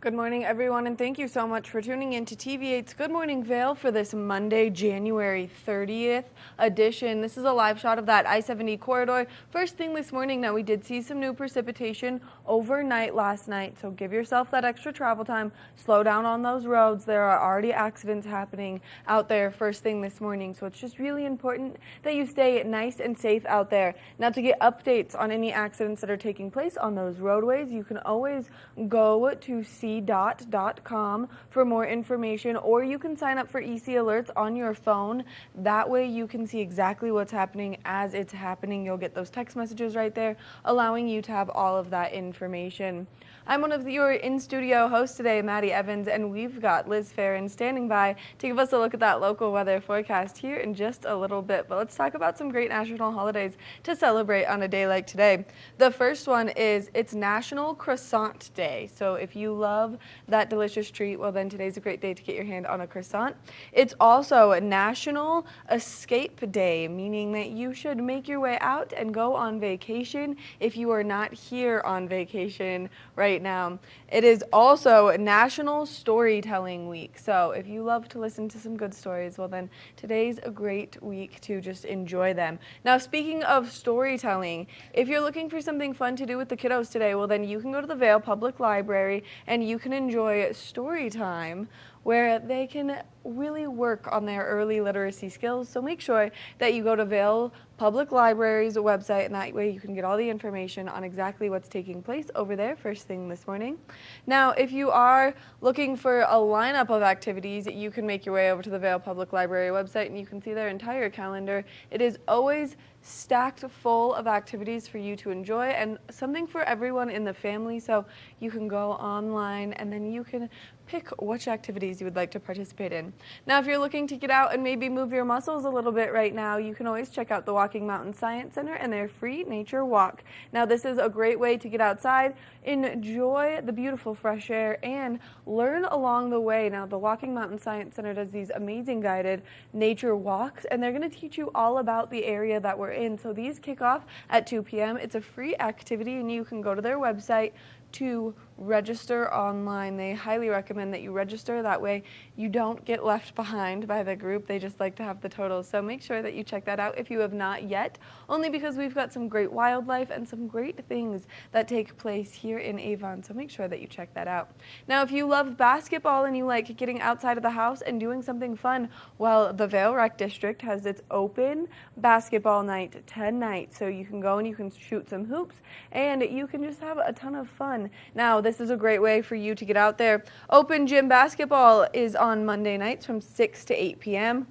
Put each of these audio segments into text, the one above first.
Good morning, everyone, and thank you so much for tuning in to TV8's Good Morning Vail for this Monday, January 30th edition. This is a live shot of that I-70 corridor. First thing this morning, now we did see some new precipitation overnight last night, so give yourself that extra travel time. Slow down on those roads. There are already accidents happening out there first thing this morning, so it's just really important that you stay nice and safe out there. Now, to get updates on any accidents that are taking place on those roadways, you can always go to CDOT.com for more information, or you can sign up for EC Alerts on your phone. That way you can see exactly what's happening as it's happening. You'll get those text messages right there, allowing you to have all of that information. I'm one of your in-studio hosts today, Maddie Evans, and we've got Liz Farron standing by to give us a look at that local weather forecast here in just a little bit. But let's talk about some great national holidays to celebrate on a day like today. The first one is it's National Croissant Day. So if you love that delicious treat, well then today's a great day to get your hand on a croissant. It's also National Escape Day, meaning that you should make your way out and go on vacation if you are not here on vacation right now. It is also National Storytelling Week. So if you love to listen to some good stories, well then today's a great week to just enjoy them. Now, speaking of storytelling, if you're looking for something fun to do with the kiddos today, well then you can go to the Vail Public Library and you can enjoy story time where they can really work on their early literacy skills. So make sure that you go to Vail Public Library's website, and that way you can get all the information on exactly what's taking place over there first thing this morning. Now, if you are looking for a lineup of activities, you can make your way over to the Vail Public Library website and you can see their entire calendar. It is always stacked full of activities for you to enjoy and something for everyone in the family, so you can go online and then you can pick which activities you would like to participate in. Now, if you're looking to get out and maybe move your muscles a little bit right now, you can always check out the Walking Mountain Science Center and their free nature walk. Now, this is a great way to get outside, enjoy the beautiful fresh air, and learn along the way. Now, the Walking Mountain Science Center does these amazing guided nature walks, and they're going to teach you all about the area that we're in. So these kick off at 2 p.m. It's a free activity, and you can go to their website to register online. They highly recommend that you register. That way you don't get left behind by the group. They just like to have the totals. So make sure that you check that out if you have not yet, only because we've got some great wildlife and some great things that take place here in Avon. So make sure that you check that out. Now, if you love basketball and you like getting outside of the house and doing something fun, well, the Vail Rec District has its open basketball night tonight. So you can go and you can shoot some hoops and you can just have a ton of fun. Now, this is a great way for you to get out there. Open gym basketball is on Monday nights from 6 to 8 p.m.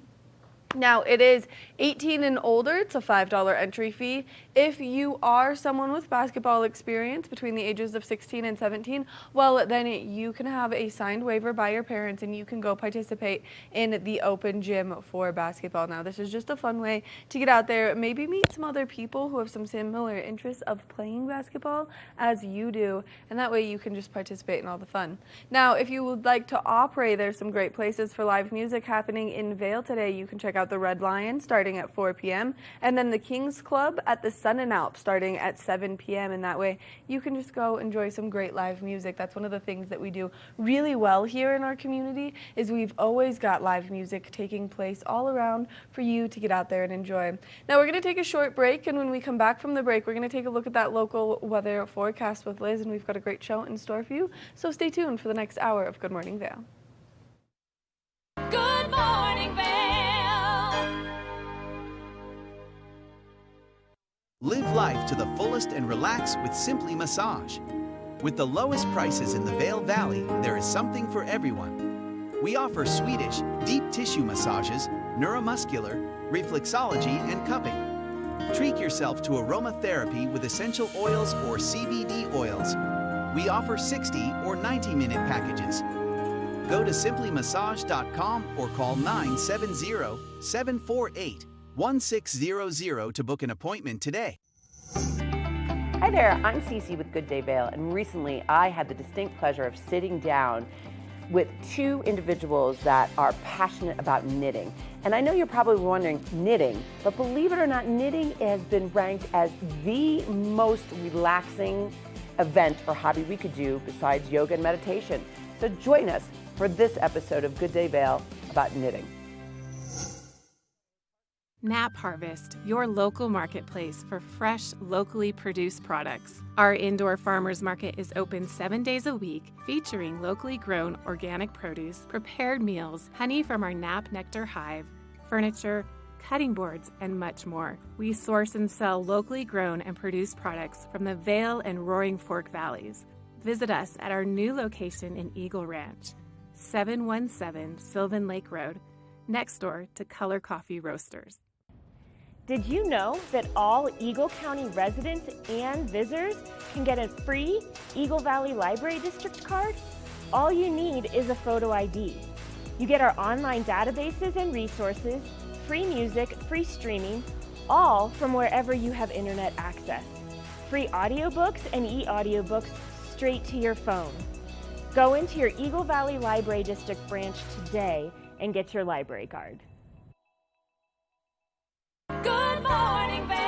Now, it is 18 and older. It's a $5 entry fee. If you are someone with basketball experience between the ages of 16 and 17, well, then you can have a signed waiver by your parents and you can go participate in the open gym for basketball. Now, this is just a fun way to get out there, maybe meet some other people who have some similar interests of playing basketball as you do, and that way you can just participate in all the fun. Now, if you would like to opera, there's some great places for live music happening in Vail today. You can check out the Red Lion starting at 4 p.m. and then the King's Club at the Sun and Alp starting at 7 p.m. and that way you can just go enjoy some great live music. That's one of the things that we do really well here in our community, is we've always got live music taking place all around for you to get out there and enjoy. Now, we're going to take a short break, and when we come back from the break, we're going to take a look at that local weather forecast with Liz, and we've got a great show in store for you, so stay tuned for the next hour of Good Morning Vail. Good Morning Vail. Live life to the fullest and relax with Simply Massage. With the lowest prices in the Vail Valley, there is something for everyone. We offer Swedish, deep tissue massages, neuromuscular, reflexology, and cupping. Treat yourself to aromatherapy with essential oils or CBD oils. We offer 60 or 90-minute packages. Go to simplymassage.com or call 970-748-1600 to book an appointment today. Hi there, I'm Cece with Good Day Vail, and recently I had the distinct pleasure of sitting down with two individuals that are passionate about knitting. And I know you're probably wondering, knitting, but believe it or not, knitting has been ranked as the most relaxing event or hobby we could do besides yoga and meditation. So join us for this episode of Good Day Vail about knitting. Nap Harvest, your local marketplace for fresh, locally produced products. Our indoor farmers market is open 7 days a week, featuring locally grown organic produce, prepared meals, honey from our Nap Nectar hive, furniture, cutting boards, and much more. We source and sell locally grown and produced products from the Vail and Roaring Fork Valleys. Visit us at our new location in Eagle Ranch, 717 Sylvan Lake Road, next door to Color Coffee Roasters. Did you know that all Eagle County residents and visitors can get a free Eagle Valley Library District card? All you need is a photo ID. You get our online databases and resources, free music, free streaming, all from wherever you have internet access. Free audiobooks and e-audiobooks straight to your phone. Go into your Eagle Valley Library District branch today and get your library card. Good morning, Vail.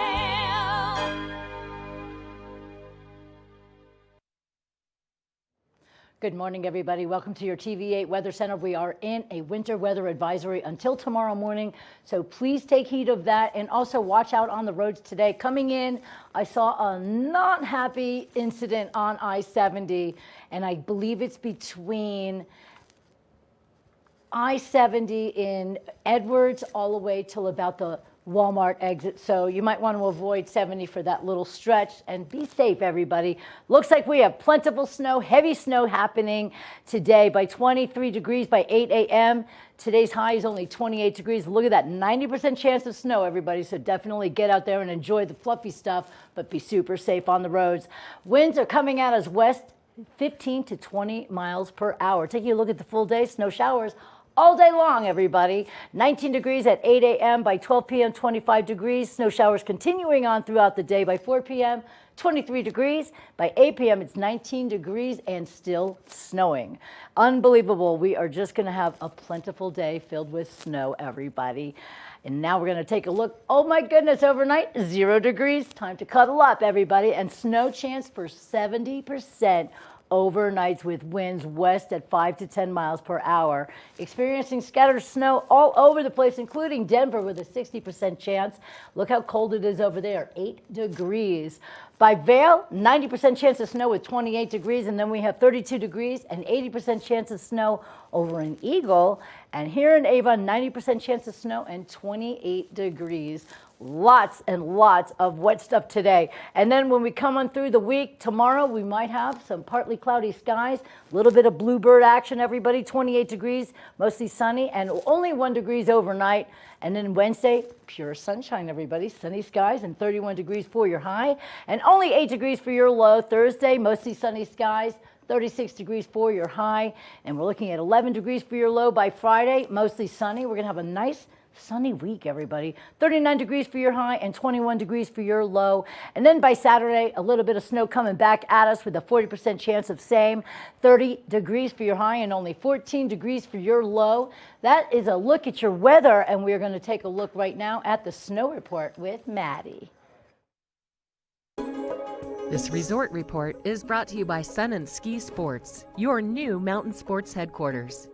Good morning, everybody. Welcome to your TV8 Weather Center. We are in a winter weather advisory until tomorrow morning, so please take heed of that, and also watch out on the roads today. Coming in, I saw a not happy incident on I-70, and I believe it's between I-70 in Edwards all the way till about the Walmart exit, so you might want to avoid 70 for that little stretch, and be safe, everybody. Looks like we have plentiful snow, heavy snow happening today by 23 degrees by 8 a.m. Today's high is only 28 degrees. Look at that, 90% chance of snow, everybody, so definitely get out there and enjoy the fluffy stuff, but be super safe on the roads. Winds are coming at us west 15 to 20 miles per hour. Taking a look at the full day, snow showers all day long, everybody. 19 degrees at 8 a.m. By 12 p.m., 25 degrees. Snow showers continuing on throughout the day. By 4 p.m., 23 degrees. By 8 p.m., it's 19 degrees and still snowing. Unbelievable. We are just going to have a plentiful day filled with snow, everybody. And now we're going to take a look. Oh, my goodness, overnight, 0 degrees. Time to cuddle up, everybody. And snow chance for 70%. Overnights with winds west at 5 to 10 miles per hour. Experiencing scattered snow all over the place, including Denver with a 60% chance. Look how cold it is over there, 8 degrees. By Vail, 90% chance of snow with 28 degrees, and then we have 32 degrees and 80% chance of snow over in Eagle. And here in Avon, 90% chance of snow and 28 degrees. Lots and lots of wet stuff today. And then when we come on through the week, tomorrow we might have some partly cloudy skies, a little bit of bluebird action, everybody, 28 degrees, mostly sunny, and only 1 degree overnight. And then Wednesday, pure sunshine, everybody, sunny skies and 31 degrees for your high, and only 8 degrees for your low. Thursday, mostly sunny skies, 36 degrees for your high, and we're looking at 11 degrees for your low by Friday, mostly sunny. We're going to have a nice sunny week, everybody. 39 degrees for your high and 21 degrees for your low. And then by Saturday, a little bit of snow coming back at us with a 40% chance of same. 30 degrees for your high and only 14 degrees for your low. That is a look at your weather, and we're going to take a look right now at the snow report with Maddie. This resort report is brought to you by Sun and Ski Sports, your new mountain sports headquarters.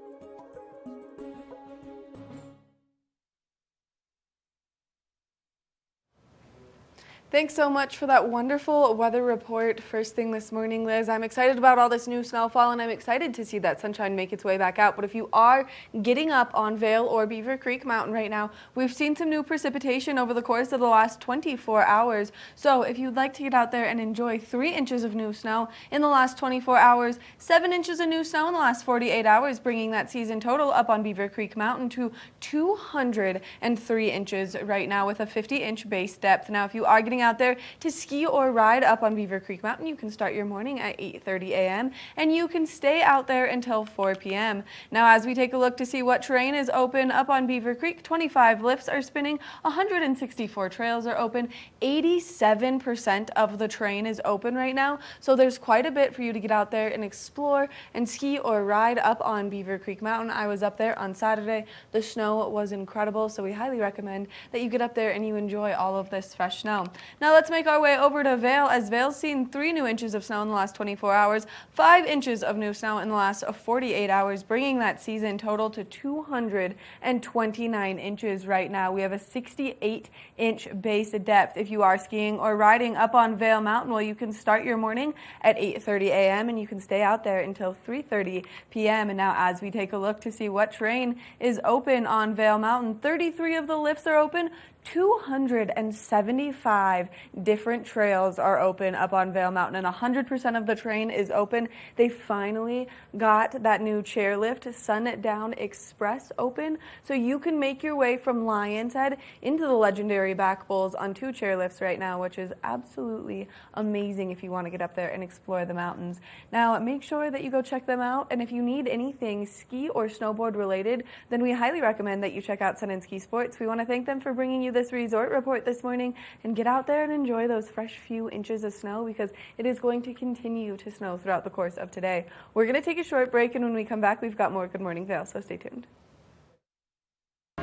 Thanks so much for that wonderful weather report first thing this morning, Liz. I'm excited about all this new snowfall, and I'm excited to see that sunshine make its way back out. But if you are getting up on Vail or Beaver Creek Mountain right now, we've seen some new precipitation over the course of the last 24 hours. So if you'd like to get out there and enjoy 3 inches of new snow in the last 24 hours, 7 inches of new snow in the last 48 hours, bringing that season total up on Beaver Creek Mountain to 203 inches right now with a 50-inch base depth. Now, if you are getting out there to ski or ride up on Beaver Creek Mountain, you can start your morning at 8:30 a.m. and you can stay out there until 4 p.m. Now, as we take a look to see what terrain is open up on Beaver Creek, 25 lifts are spinning, 164 trails are open, 87% of the terrain is open right now, so there's quite a bit for you to get out there and explore and ski or ride up on Beaver Creek Mountain. I was up there on Saturday. The snow was incredible, so we highly recommend that you get up there and you enjoy all of this fresh snow. Now let's make our way over to Vail, as Vail's seen 3 new inches of snow in the last 24 hours, 5 inches of new snow in the last 48 hours, bringing that season total to 229 inches right now. We have a 68-inch base depth. If you are skiing or riding up on Vail Mountain, well, you can start your morning at 8:30 a.m. and you can stay out there until 3:30 p.m. And now as we take a look to see what terrain is open on Vail Mountain, 33 of the lifts are open. 275 different trails are open up on Vail Mountain, and 100% of the terrain is open. They finally got that new chairlift Sundown Express open, so you can make your way from Lion's Head into the legendary back bowls on 2 chairlifts right now, which is absolutely amazing if you want to get up there and explore the mountains. Now, make sure that you go check them out, and if you need anything ski or snowboard related, then we highly recommend that you check out Sun and Ski Sports. We want to thank them for bringing you this resort report this morning, and get out there and enjoy those fresh few inches of snow, because it is going to continue to snow throughout the course of today. We're going to take a short break, and when we come back, we've got more Good Morning Vail, so stay tuned.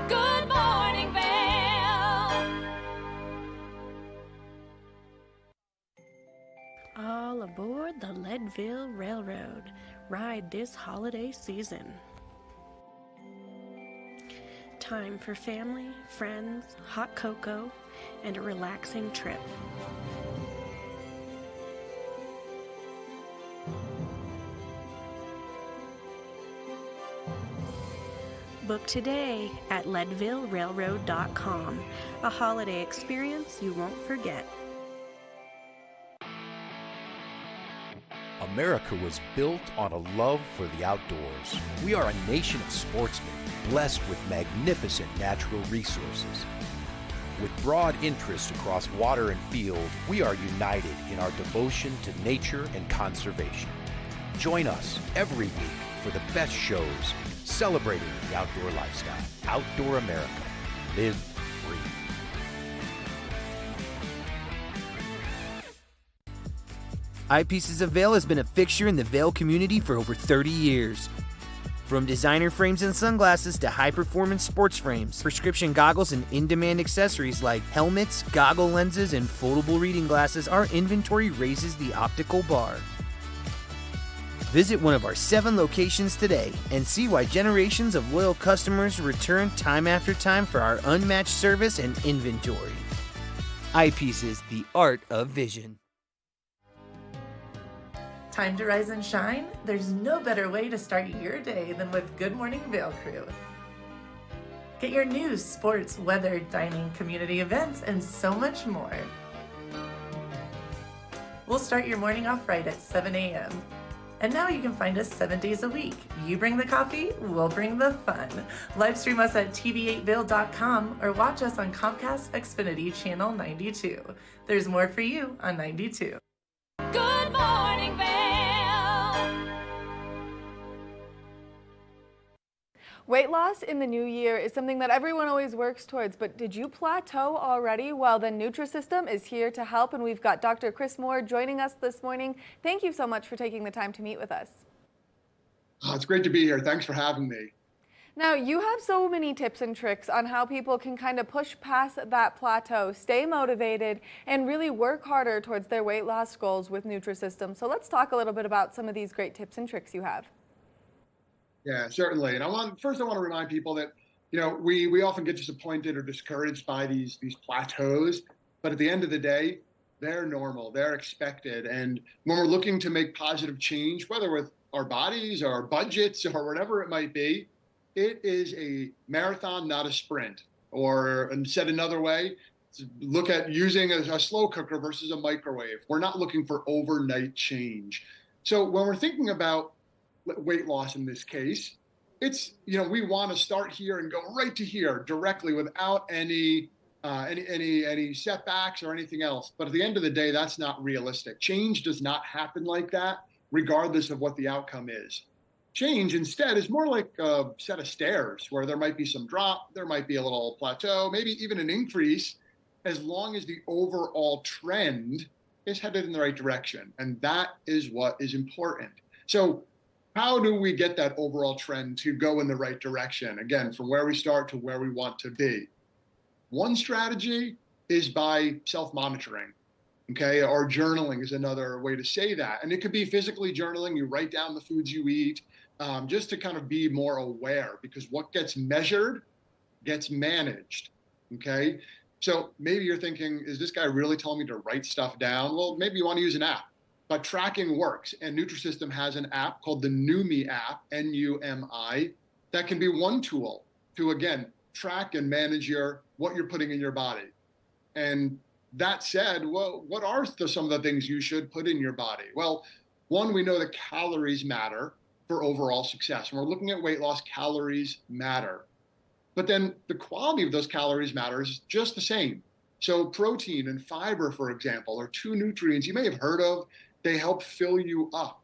Good morning, Vail. All aboard the Leadville Railroad. Ride this holiday season. Time for family, friends, hot cocoa, and a relaxing trip. Book today at leadvillerailroad.com. A holiday experience you won't forget. America was built on a love for the outdoors. We are a nation of sportsmen, blessed with magnificent natural resources. With broad interests across water and field, we are united in our devotion to nature and conservation. Join us every week for the best shows celebrating the outdoor lifestyle. Outdoor America. Live free. Eyepieces of Vail has been a fixture in the Vail community for over 30 years. From designer frames and sunglasses to high-performance sports frames, prescription goggles, and in-demand accessories like helmets, goggle lenses, and foldable reading glasses, our inventory raises the optical bar. Visit one of our 7 locations today and see why generations of loyal customers return time after time for our unmatched service and inventory. Eyepieces, the art of vision. Time to rise and shine? There's no better way to start your day than with Good Morning Vail Crew. Get your news, sports, weather, dining, community events, and so much more. We'll start your morning off right at 7 a.m. And now you can find us 7 days a week. You bring the coffee, we'll bring the fun. Live stream us at tv8vail.com or watch us on Comcast Xfinity Channel 92. There's more for you on 92. Good morning, Vail. Weight loss in the new year is something that everyone always works towards, but did you plateau already? Well, the Nurti System is here to help, and we've got Dr. Chris Mohr joining us this morning. Thank you so much for taking the time to meet with us. Oh, it's great to be here. Thanks for having me. Now, you have so many tips and tricks on how people can kind of push past that plateau, stay motivated, and really work harder towards their weight loss goals with Nurti System. So let's talk a little bit about some of these great tips and tricks you have. Yeah, certainly. And I want to remind people that, we often get disappointed or discouraged by these plateaus, but at the end of the day, they're normal, they're expected. And when we're looking to make positive change, whether with our bodies or our budgets or whatever it might be, it is a marathon, not a sprint. Or, and said another way, look at using a slow cooker versus a microwave. We're not looking for overnight change. So when we're thinking about weight loss in this case, it's, we want to start here and go right to here directly without any setbacks or anything else. But at the end of the day, that's not realistic. Change does not happen like that, regardless of what the outcome is. Change instead is more like a set of stairs where there might be some drop, there might be a little plateau, maybe even an increase, as long as the overall trend is headed in the right direction. And that is what is important. So how do we get that overall trend to go in the right direction? Again, from where we start to where we want to be. One strategy is by self-monitoring. Okay, or journaling is another way to say that. And it could be physically journaling. You write down the foods you eat, just to kind of be more aware, because what gets measured gets managed. Okay, so maybe you're thinking, is this guy really telling me to write stuff down? Well, maybe you want to use an app, but tracking works. And Nutrisystem has an app called the Numi app, N-U-M-I, that can be one tool to, again, track and manage what you're putting in your body. And that said, well, what are some of the things you should put in your body? Well, one, we know that calories matter for overall success. When we're looking at weight loss, calories matter. But then the quality of those calories matters just the same. So protein and fiber, for example, are two nutrients you may have heard of. They help fill you up,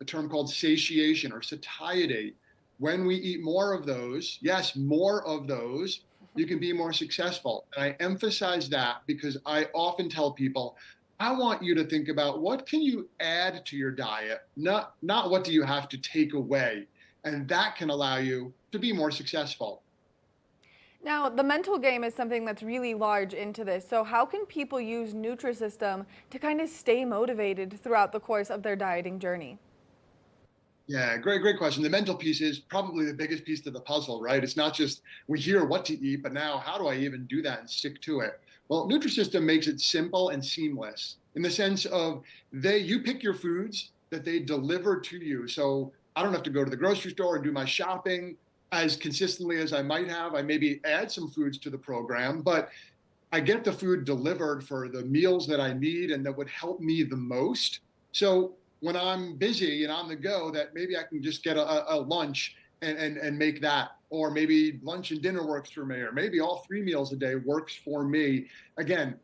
a term called satiation or satiety. When we eat more of those, yes, more of those, you can be more successful. And I emphasize that because I often tell people, I want you to think about what can you add to your diet, not what do you have to take away. And that can allow you to be more successful. Now, the mental game is something that's really large into this. So how can people use Nutrisystem to kind of stay motivated throughout the course of their dieting journey? Yeah, great question. The mental piece is probably the biggest piece to the puzzle, right? It's not just we hear what to eat, but now how do I even do that and stick to it? Well, Nutrisystem makes it simple and seamless in the sense of you pick your foods that they deliver to you. So I don't have to go to the grocery store and do my shopping as consistently as I might have. I maybe add some foods to the program, but I get the food delivered for the meals that I need and that would help me the most. So when I'm busy and on the go, that maybe I can just get a lunch and make that, or maybe lunch and dinner works for me, or maybe all 3 meals a day works for me. Again,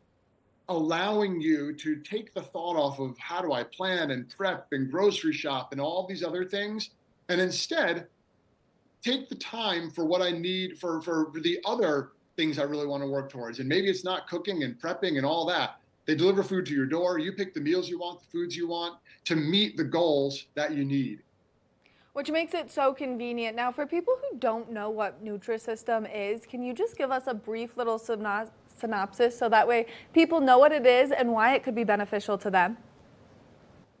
allowing you to take the thought off of how do I plan and prep and grocery shop and all these other things, and instead take the time for what I need for the other things I really want to work towards. And maybe it's not cooking and prepping and all that. They deliver food to your door. You pick the meals you want, the foods you want to meet the goals that you need. Which makes it so convenient. Now, for people who don't know what Nutrisystem is, can you just give us a brief little synopsis so that way people know what it is and why it could be beneficial to them?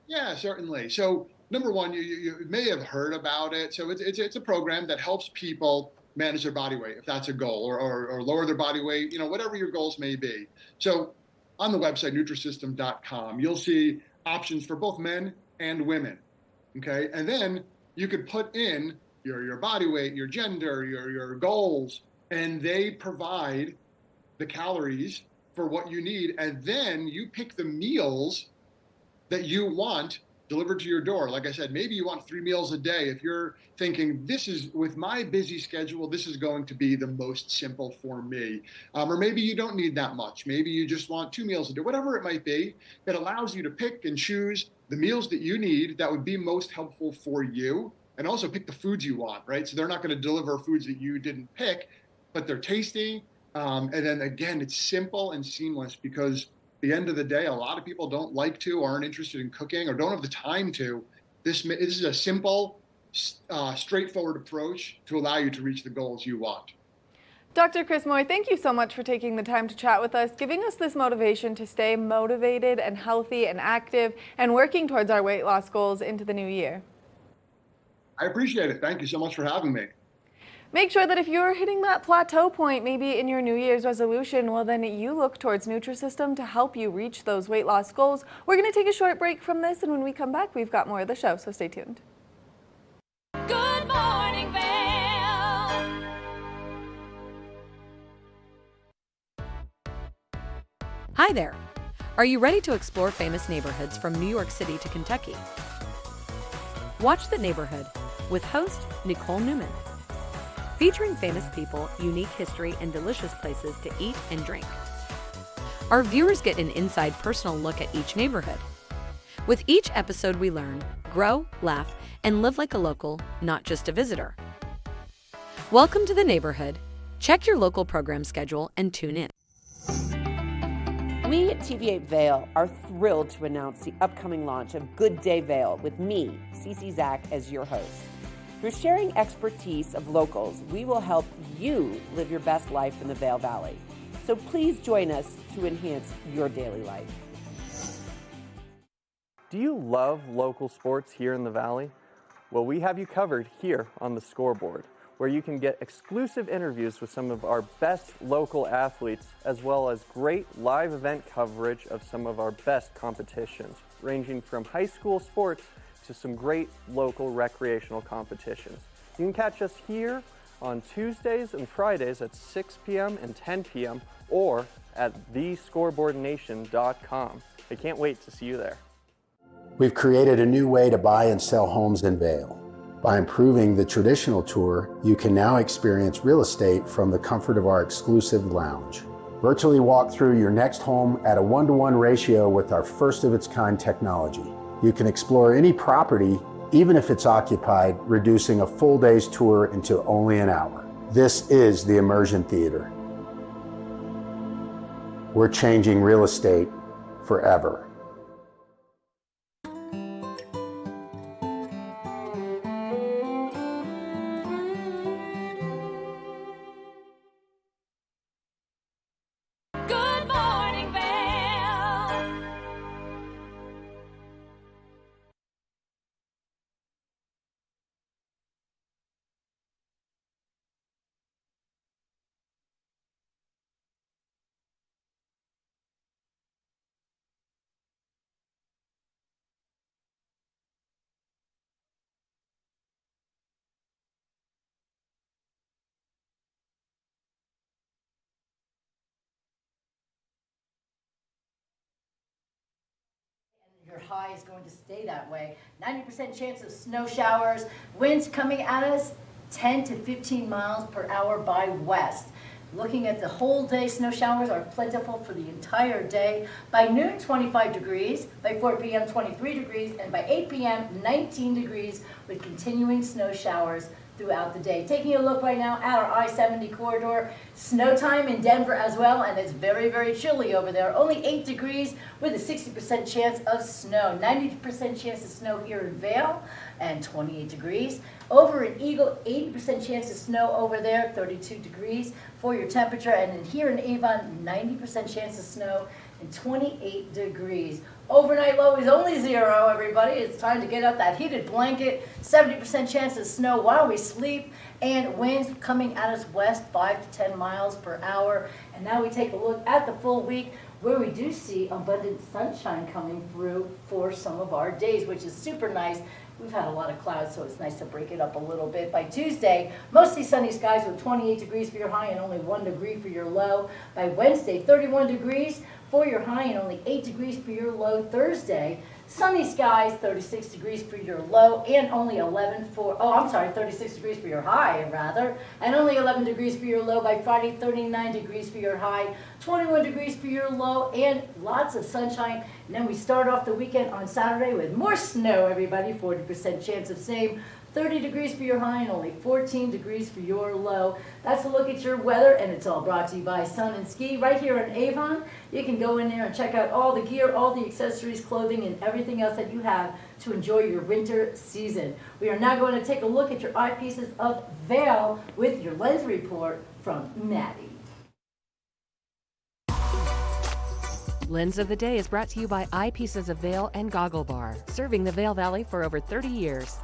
Yeah, certainly. So number one, you may have heard about it. So it's a program that helps people manage their body weight, if that's a goal, or lower their body weight, whatever your goals may be. So on the website, Nutrisystem.com, you'll see options for both men and women, okay? And then you could put in your body weight, your gender, your goals, and they provide the calories for what you need. And then you pick the meals that you want delivered to your door. Like I said, maybe you want 3 meals a day. If you're thinking, this is, with my busy schedule, this is going to be the most simple for me. Or maybe you don't need that much. Maybe you just want 2 meals a day, whatever it might be. It allows you to pick and choose the meals that you need that would be most helpful for you, and also pick the foods you want, right? So they're not going to deliver foods that you didn't pick, but they're tasty. And then again, it's simple and seamless, because at the end of the day, a lot of people don't like to, aren't interested in cooking, or don't have the time to. This is a simple, straightforward approach to allow you to reach the goals you want. Dr. Chris Mohr, thank you so much for taking the time to chat with us, giving us this motivation to stay motivated and healthy and active and working towards our weight loss goals into the new year. I appreciate it. Thank you so much for having me. Make sure that if you're hitting that plateau point, maybe in your New Year's resolution, well, then you look towards Nutrisystem to help you reach those weight loss goals. We're going to take a short break from this, and when we come back, we've got more of the show, so stay tuned. Good morning, Vail. Hi there. Are you ready to explore famous neighborhoods from New York City to Kentucky? Watch The Neighborhood with host Nicole Newman. Featuring famous people, unique history, and delicious places to eat and drink. Our viewers get an inside personal look at each neighborhood. With each episode we learn, grow, laugh, and live like a local, not just a visitor. Welcome to The Neighborhood. Check your local program schedule and tune in. We at TV8 Vail are thrilled to announce the upcoming launch of Good Day Vail with me, Cece Zach, as your host. Through sharing expertise of locals, we will help you live your best life in the Vail Valley. So please join us to enhance your daily life. Do you love local sports here in the Valley? Well, we have you covered here on the Scoreboard, where you can get exclusive interviews with some of our best local athletes, as well as great live event coverage of some of our best competitions, ranging from high school sports to some great local recreational competitions. You can catch us here on Tuesdays and Fridays at 6 p.m. and 10 p.m. or at thescoreboardnation.com. I can't wait to see you there. We've created a new way to buy and sell homes in Vail. By improving the traditional tour, you can now experience real estate from the comfort of our exclusive lounge. Virtually walk through your next home at a 1-to-1 ratio with our first-of-its-kind technology. You can explore any property, even if it's occupied, reducing a full day's tour into only an hour. This is the Immersion Theater. We're changing real estate forever. Good morning, Vail. Your high is going to stay that way. 90% chance of snow showers. Winds coming at us 10 to 15 miles per hour by west. Looking at the whole day, snow showers are plentiful for the entire day. By noon, 25 degrees. By 4 p.m., 23 degrees. And by 8 p.m., 19 degrees with continuing snow showers throughout the day. Taking a look right now at our I-70 corridor. Snow time in Denver as well, and it's very, very chilly over there. Only 8 degrees with a 60% chance of snow. 90% chance of snow here in Vail, and 28 degrees. Over in Eagle, 80% chance of snow over there, 32 degrees for your temperature. And then here in Avon, 90% chance of snow and 28 degrees. Overnight low is only 0, everybody. It's time to get out that heated blanket. 70% chance of snow while we sleep, and winds coming at us west 5 to 10 miles per hour. And now we take a look at the full week, where we do see abundant sunshine coming through for some of our days, which is super nice. We've had a lot of clouds, so it's nice to break it up a little bit. By Tuesday, mostly sunny skies with 28 degrees for your high and only 1 degree for your low. By Wednesday, 31 degrees for your high and only 8 degrees for your low. Thursday, sunny skies, 36 degrees for your low and only 36 degrees for your high, rather, and only 11 degrees for your low. By Friday, 39 degrees for your high, 21 degrees for your low, and lots of sunshine. And then we start off the weekend on Saturday with more snow, everybody, 40% chance of same. 30 degrees for your high and only 14 degrees for your low. That's a look at your weather, and it's all brought to you by Sun and Ski right here in Avon. You can go in there and check out all the gear, all the accessories, clothing, and everything else that you have to enjoy your winter season. We are now going to take a look at your eyepieces of Vail with your lens report from Maddie. Lens of the Day is brought to you by Eyepieces of Vail and Goggle Bar, serving the Vail Valley for over 30 years.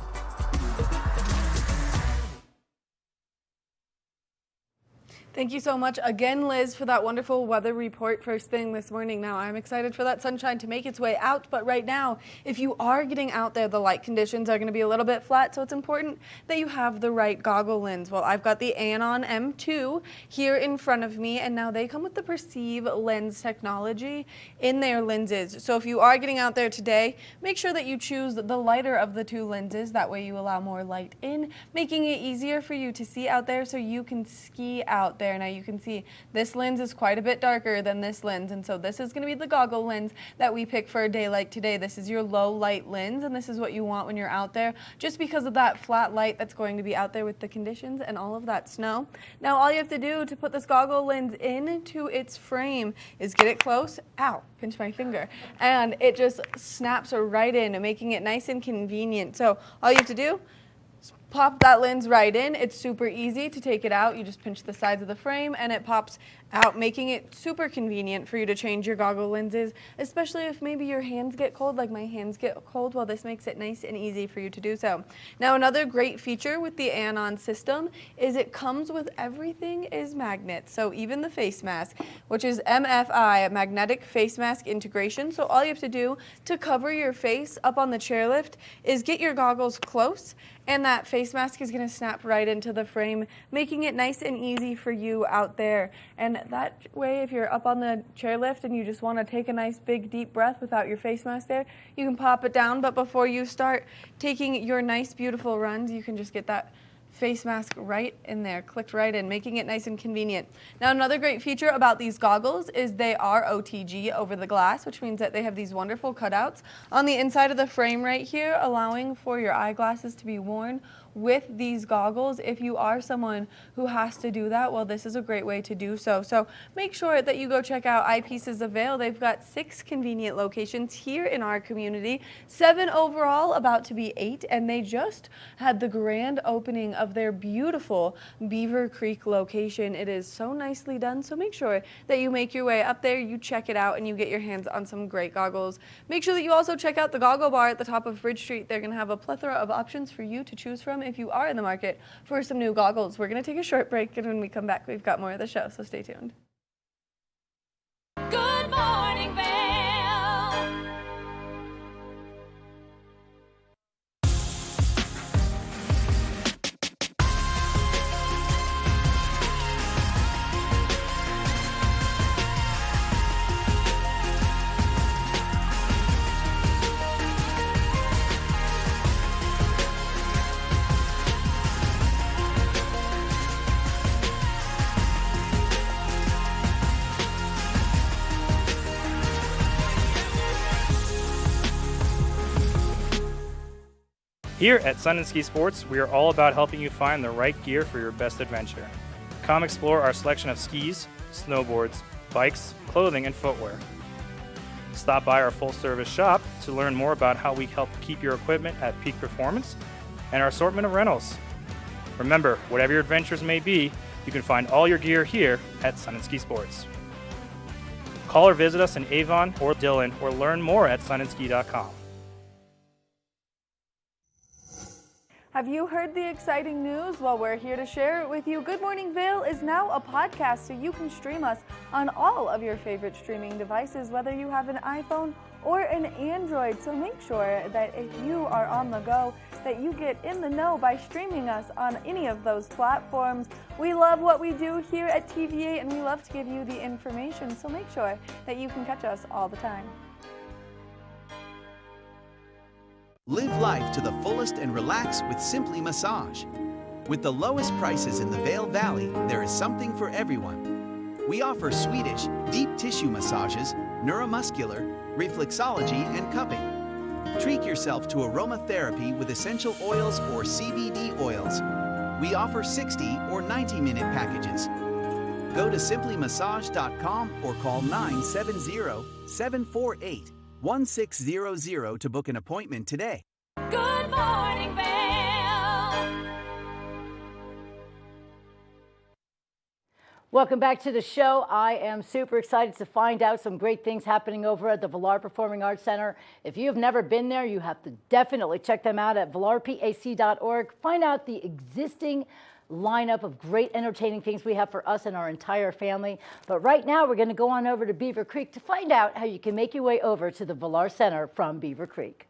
Thank you so much again, Liz, for that wonderful weather report first thing this morning. Now, I'm excited for that sunshine to make its way out, but right now, if you are getting out there, the light conditions are going to be a little bit flat, so it's important that you have the right goggle lens. Well, I've got the Anon M2 here in front of me, and now they come with the Perceive lens technology in their lenses. So if you are getting out there today, make sure that you choose the lighter of the two lenses. That way you allow more light in, making it easier for you to see out there so you can ski out there. Now you can see this lens is quite a bit darker than this lens, and so this is going to be the goggle lens that we pick for a day like today. This is your low light lens, and this is what you want when you're out there, just because of that flat light that's going to be out there with the conditions and all of that snow. Now all you have to do to put this goggle lens into its frame is get it close, ow, pinch my finger, and it just snaps right in, making it nice and convenient. So all you have to do, pop that lens right in. It's super easy to take it out. You just pinch the sides of the frame and it pops out, making it super convenient for you to change your goggle lenses, especially if maybe your hands get cold, like my hands get cold. Well, this makes it nice and easy for you to do so. Now, another great feature with the anon system is it comes with everything is magnets. So even the face mask, which is MFI, magnetic face mask integration. So all you have to do to cover your face up on the chairlift is get your goggles close, and that face mask is going to snap right into the frame, making it nice and easy for you out there. And that way, if you're up on the chairlift and you just want to take a nice big deep breath without your face mask there, you can pop it down. But before you start taking your nice beautiful runs, you can just get that face mask right in there, clicked right in, making it nice and convenient. Now, another great feature about these goggles is they are OTG over the glass, which means that they have these wonderful cutouts on the inside of the frame right here, allowing for your eyeglasses to be worn with these goggles. If you are someone who has to do that, well, this is a great way to do so. So make sure that you go check out Eyepieces of Vail. They've got 6 convenient locations here in our community, 7 overall, about to be 8, and they just had the grand opening of their beautiful Beaver Creek location. It is so nicely done, so make sure that you make your way up there, you check it out, and you get your hands on some great goggles. Make sure that you also check out the Goggle Bar at the top of Bridge Street. They're going to have a plethora of options for you to choose from if you are in the market for some new goggles. We're going to take a short break, and when we come back, we've got more of the show, so stay tuned. Good morning, Vail. Here at Sun and Ski Sports, we are all about helping you find the right gear for your best adventure. Come explore our selection of skis, snowboards, bikes, clothing, and footwear. Stop by our full-service shop to learn more about how we help keep your equipment at peak performance and our assortment of rentals. Remember, whatever your adventures may be, you can find all your gear here at Sun and Ski Sports. Call or visit us in Avon or Dillon or learn more at sunandski.com. Have you heard the exciting news? Well, we're here to share it with you. Good Morning Vail is now a podcast, so you can stream us on all of your favorite streaming devices, whether you have an iPhone or an Android. So make sure that if you are on the go, that you get in the know by streaming us on any of those platforms. We love what we do here at TVA, and we love to give you the information, so make sure that you can catch us all the time. Live life to the fullest and relax with Simply Massage. With the lowest prices in the Vail Valley, there is something for everyone. We offer Swedish, deep tissue massages, neuromuscular, reflexology, and cupping. Treat yourself to aromatherapy with essential oils or CBD oils. We offer 60 or 90-minute packages. Go to simplymassage.com or call 970-748-1600 to book an appointment today. Good morning, Vail. Welcome back to the show. I am super excited to find out some great things happening over at the Valar Performing Arts Center. If you have never been there, you have to definitely check them out at valarpac.org. Find out the existing lineup of great entertaining things we have for us and our entire family. But right now, we're going to go on over to Beaver Creek to find out how you can make your way over to the Valar Center from Beaver Creek.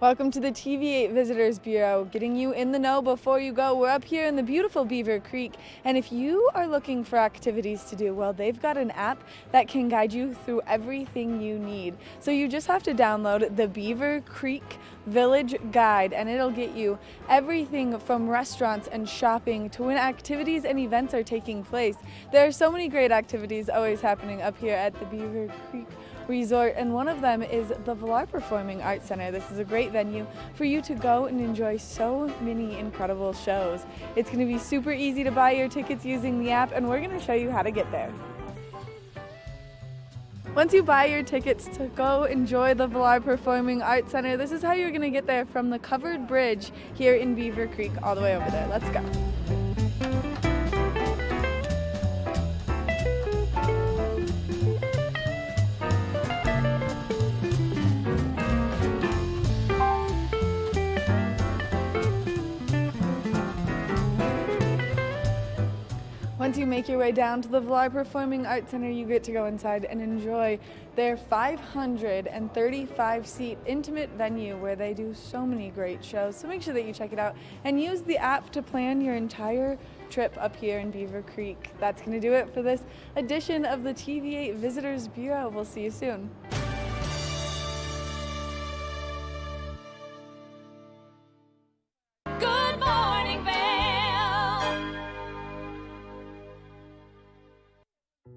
Welcome to the TV8 Visitors Bureau, getting you in the know before you go. We're up here in the beautiful Beaver Creek, and if you are looking for activities to do, well, they've got an app that can guide you through everything you need. So you just have to download the Beaver Creek Village Guide, and it'll get you everything from restaurants and shopping to when activities and events are taking place. There are so many great activities always happening up here at the Beaver Creek resort, and one of them is the Vail Performing Arts Center. This is a great venue for you to go and enjoy so many incredible shows. It's going to be super easy to buy your tickets using the app, and we're going to show you how to get there. Once you buy your tickets to go enjoy the Vail Performing Arts Center, this is how you're going to get there from the covered bridge here in Beaver Creek all the way over there. Let's go. Once you make your way down to the Vail Performing Arts Center, you get to go inside and enjoy their 535-seat intimate venue where they do so many great shows. So make sure that you check it out and use the app to plan your entire trip up here in Beaver Creek. That's going to do it for this edition of the TV8 Visitors Bureau. We'll see you soon. Good morning, Vail.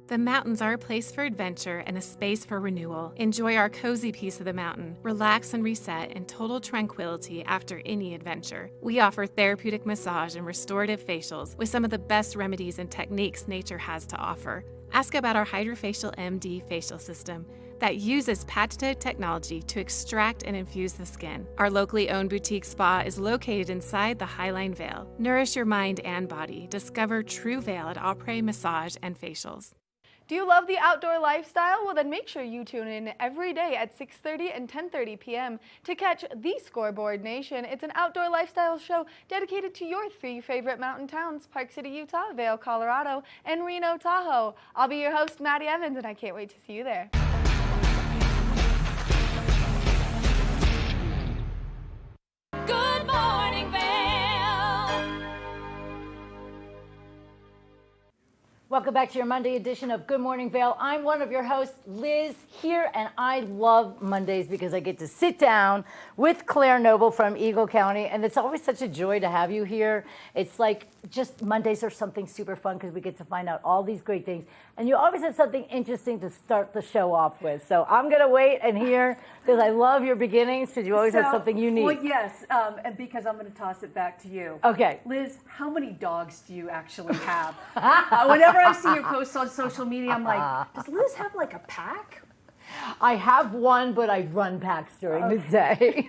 The mountains are a place for adventure and a space for renewal. Enjoy our cozy piece of the mountain. Relax and reset in total tranquility after any adventure. We offer therapeutic massage and restorative facials with some of the best remedies and techniques nature has to offer. Ask about our Hydrofacial MD facial system that uses patented technology to extract and infuse the skin. Our locally owned boutique spa is located inside the Highline Vail. Nourish your mind and body. Discover true Vail at Après Massage and Facials. Do you love the outdoor lifestyle? Well, then make sure you tune in every day at 6:30 and 10:30 p.m. to catch The Scoreboard Nation. It's an outdoor lifestyle show dedicated to your 3 favorite mountain towns: Park City, Utah, Vail, Colorado, and Reno, Tahoe. I'll be your host, Maddie Evans, and I can't wait to see you there. Good morning, Vail. Welcome back to your Monday edition of Good Morning Vail. I'm one of your hosts, Liz, here, and I love Mondays because I get to sit down with Claire Noble from Eagle County, and it's always such a joy to have you here. It's like just Mondays are something super fun because we get to find out all these great things, and you always have something interesting to start the show off with. So I'm going to wait and hear because I love your beginnings because you always have something unique. Well, yes, and because I'm going to toss it back to you. Okay. Liz, how many dogs do you actually have? Whenever I see your posts on social media, I'm like, does Liz have like a pack? I have one, but I run packs during the day.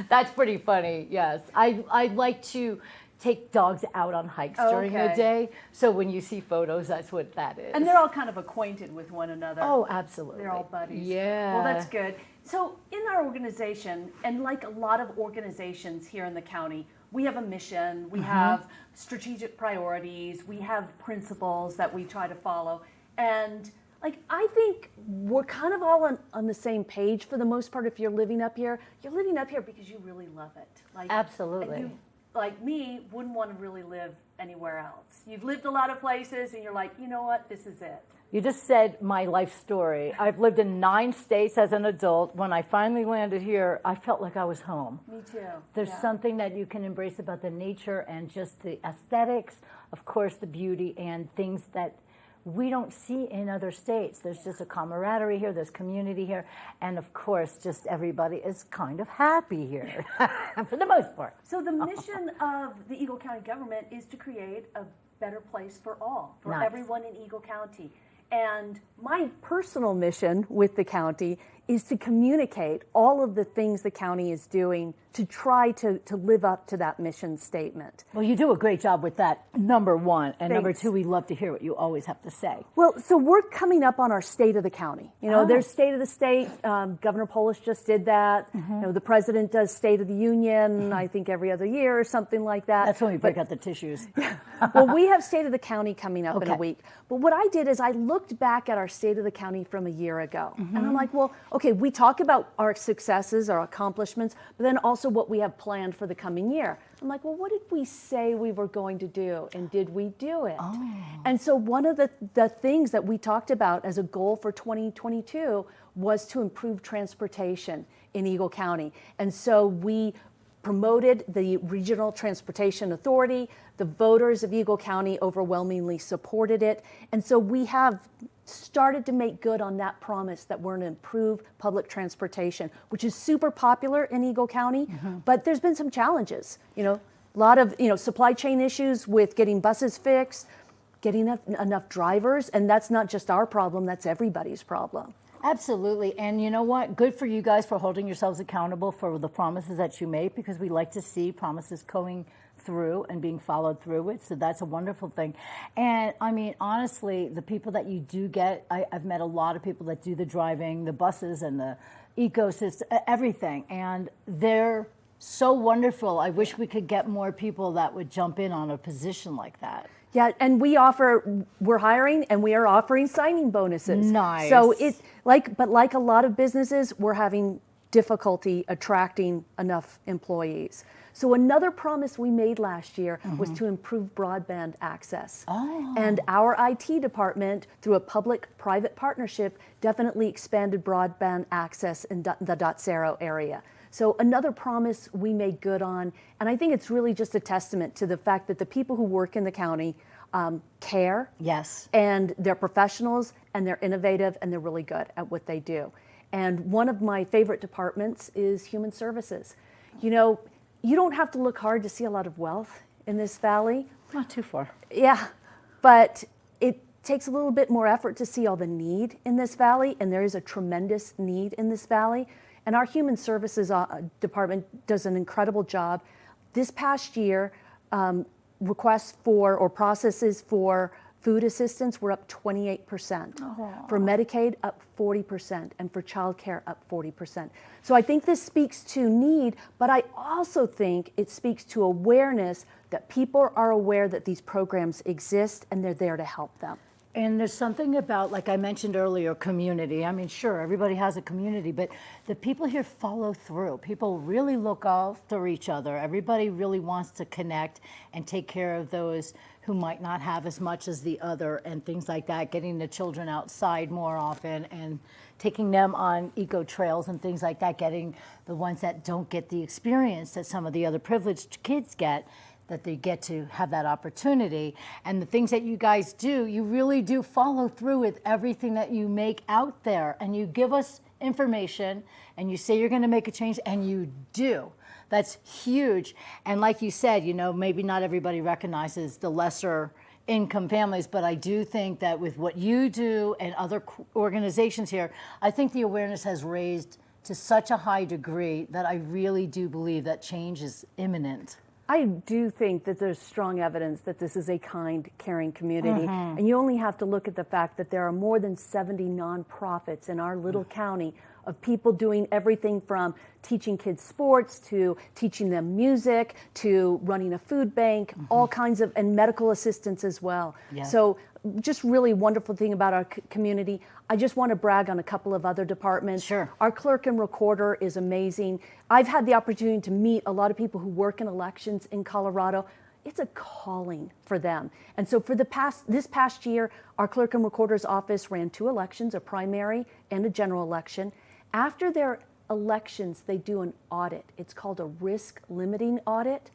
That's pretty funny, yes. I like to take dogs out on hikes during the day. So when you see photos, that's what that is. And they're all kind of acquainted with one another. Oh, absolutely. They're all buddies. Yeah. Well, that's good. So in our organization, and like a lot of organizations here in the county, we have a mission, we have strategic priorities, we have principles that we try to follow. And like, I think we're kind of all on the same page for the most part. If you're living up here because you really love it. Like, absolutely. You, like me, wouldn't want to really live anywhere else. You've lived a lot of places and you're like, you know what, this is it. You just said my life story. I've lived in 9 states as an adult. When I finally landed here, I felt like I was home. Me too. There's something that you can embrace about the nature and just the aesthetics, of course, the beauty and things that we don't see in other states. There's just a camaraderie here, there's community here, and of course, just everybody is kind of happy here, for the most part. So the mission of the Eagle County government is to create a better place for all, for everyone in Eagle County. And my personal mission with the county is to communicate all of the things the county is doing to try to live up to that mission statement. Well, you do a great job with that, number one. And number Thanks. 2, we love to hear what you always have to say. Well, so we're coming up on our State of the County. You know, there's State of the State. Governor Polis just did that. You know, the president does State of the Union, I think every other year or something like that. That's when we break out the tissues. Well, we have State of the County coming up in a week. But what I did is I looked back at our State of the County from a year ago. And I'm like, well, okay, we talk about our successes, our accomplishments, but then also what we have planned for the coming year. I'm like, well, what did we say we were going to do? And did we do it? And so one of the things that we talked about as a goal for 2022 was to improve transportation in Eagle County. And so we promoted the Regional Transportation Authority. The voters of Eagle County overwhelmingly supported it. And so we have started to make good on that promise that we're going to improve public transportation, which is super popular in Eagle County, but there's been some challenges. A lot of supply chain issues with getting buses fixed, getting enough drivers, and that's not just our problem, that's everybody's problem. Absolutely. And you know what? Good for you guys for holding yourselves accountable for the promises that you make, because we like to see promises going through and being followed through with. So that's a wonderful thing. And I mean, honestly, the people that you do get, I've met a lot of people that do the driving, the buses and the ecosystem, everything. And they're so wonderful. I wish we could get more people that would jump in on a position like that. Yeah, and we're hiring and we are offering signing bonuses. Nice. So like a lot of businesses, we're having difficulty attracting enough employees. So another promise we made last year was to improve broadband access. And our IT department, through a public-private partnership, definitely expanded broadband access in the Dotsero area. So another promise we made good on, and I think it's really just a testament to the fact that the people who work in the county care. Yes. And they're professionals, and they're innovative, and they're really good at what they do. And one of my favorite departments is Human Services. You don't have to look hard to see a lot of wealth in this valley. Not too far. Yeah, but it takes a little bit more effort to see all the need in this valley, and there is a tremendous need in this valley. And our Human Services department does an incredible job. This past year, requests for or processes for food assistance were up 28%. For Medicaid, up 40%, and for childcare, up 40%. So I think this speaks to need, but I also think it speaks to awareness that people are aware that these programs exist and they're there to help them. And there's something about, like I mentioned earlier, community. I mean, sure, everybody has a community, but the people here follow through. People really look after each other. Everybody really wants to connect and take care of those who might not have as much as the other and things like that, getting the children outside more often and taking them on eco trails and things like that, getting the ones that don't get the experience that some of the other privileged kids get, that they get to have that opportunity. And the things that you guys do, you really do follow through with everything that you make out there. And you give us information and you say you're going to make a change, and you do. That's huge. And like you said, maybe not everybody recognizes the lesser income families, but I do think that with what you do and other organizations here, I think the awareness has raised to such a high degree that I really do believe that change is imminent. I do think that there's strong evidence that this is a kind, caring community. And you only have to look at the fact that there are more than 70 nonprofits in our little county of people doing everything from teaching kids sports to teaching them music to running a food bank, all kinds of, and medical assistance as well. Yeah. So just really wonderful thing about our community. I just want to brag on a couple of other departments. Sure. Our clerk and recorder is amazing. I've had the opportunity to meet a lot of people who work in elections in Colorado. It's a calling for them. And so for this past year, our clerk and recorder's office ran 2 elections, a primary and a general election. After their elections, they do an audit. It's called a risk limiting audit.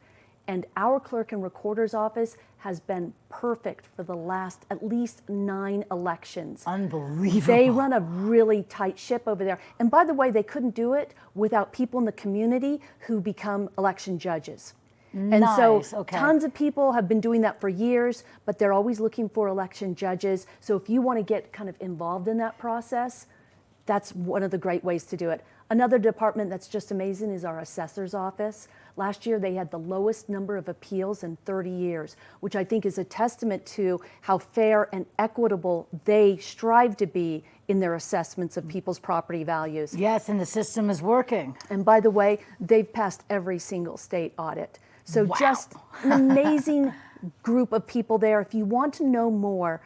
And our clerk and recorder's office has been perfect for the last at least 9 elections. Unbelievable. They run a really tight ship over there. And by the way, they couldn't do it without people in the community who become election judges. And so tons of people have been doing that for years, but they're always looking for election judges. So if you want to get kind of involved in that process, that's one of the great ways to do it. Another department that's just amazing is our assessor's office. Last year, they had the lowest number of appeals in 30 years, which I think is a testament to how fair and equitable they strive to be in their assessments of people's property values. Yes, and the system is working. And by the way, they've passed every single state audit. So just an amazing group of people there. If you want to know more,